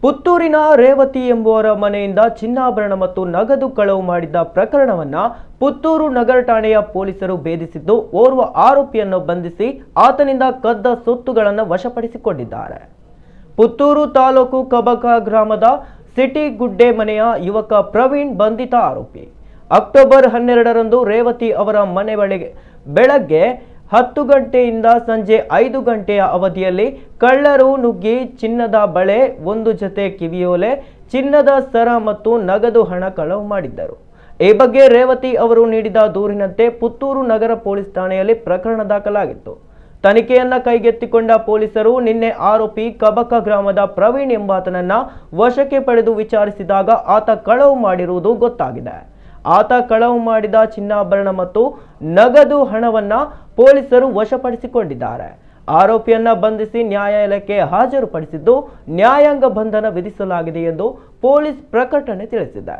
ಪುತ್ತೂರಿನ ರೇವತಿ ಎಂಬುವರ ಮನೆಯಿಂದ ಚಿನ್ನಾಭರಣ ಮತ್ತು ನಗದು ಕಳವು ಮಾಡಿದ್ದ ಪ್ರಕರಣವನ್ನ ಪುತ್ತೂರು ನಗರ ಠಾಣೆಯ ಪೊಲೀಸರು ಭೇದಿಸಿದ್ದು ಓರ್ವ ಆರೋಪಿಯನ್ನು ಬಂಧಿಸಿ ಆತನಿಂದ ಕದ್ದ ಸೊತ್ತುಗಳನ್ನು ವಶಪಡಿಸಿಕೊಂಡಿದ್ದಾರೆ. ಪುತ್ತೂರು ತಾಲೂಕು ಕಬಕ ಗ್ರಾಮದ ಸಿಟಿ ಗುಡ್ಡೆ ಮನೆಯ ಯುವಕ ಪ್ರವೀಣ್ ಬಂಧಿತ ಆರೋಪಿ. ಅಕ್ಟೋಬರ್ 12ರಂದು ರೇವತಿ ಅವರ ಮನೆ ಬೆಳಗ್ಗೆ 10 ಗಂಟೆಯಿಂದ ಸಂಜೆ 5 ಗಂಟೆಯ ಅವಧಿಯಲ್ಲಿ ಕಳ್ಳರು ನುಗ್ಗಿ ಚಿನ್ನದ ಬಳೆ, ಒಂದು ಜೊತೆ ಕಿವಿಯೋಲೆ, ಚಿನ್ನದ ಸರ ಮತ್ತು ನಗದು ಹಣ ಕಳವು ಮಾಡಿದ್ದರು. ಈ ಬಗ್ಗೆ ರೇವತಿ ಅವರು ನೀಡಿದ ದೂರಿನಂತೆ ಪುತ್ತೂರು ನಗರ ಪೊಲೀಸ್ ಠಾಣೆಯಲ್ಲಿ ಪ್ರಕರಣ ದಾಖಲಾಗಿತ್ತು. ತನಿಖೆಯನ್ನ ಕೈಗೆತ್ತಿಕೊಂಡ ಪೊಲೀಸರು ನಿನ್ನೆ ಆರೋಪಿ ಕಬಕ ಗ್ರಾಮದ ಪ್ರವೀಣ್ ಎಂಬಾತನನ್ನ ವಶಕ್ಕೆ ಪಡೆದು ವಿಚಾರಿಸಿದಾಗ ಆತ ಕಳವು ಮಾಡಿರುವುದು ಗೊತ್ತಾಗಿದೆ. ಆತ ಕಳವು ಮಾಡಿದ ಚಿನ್ನಾಭರಣ ಮತ್ತು ನಗದು ಹಣವನ್ನ ಪೊಲೀಸರು ವಶಪಡಿಸಿಕೊಂಡಿದ್ದಾರೆ. ಆರೋಪಿಯನ್ನ ಬಂಧಿಸಿ ನ್ಯಾಯಾಲಯಕ್ಕೆ ಹಾಜರುಪಡಿಸಿದ್ದು ನ್ಯಾಯಾಂಗ ಬಂಧನ ವಿಧಿಸಲಾಗಿದೆ ಎಂದು ಪೊಲೀಸ್ ಪ್ರಕಟಣೆ ತಿಳಿಸಿದೆ.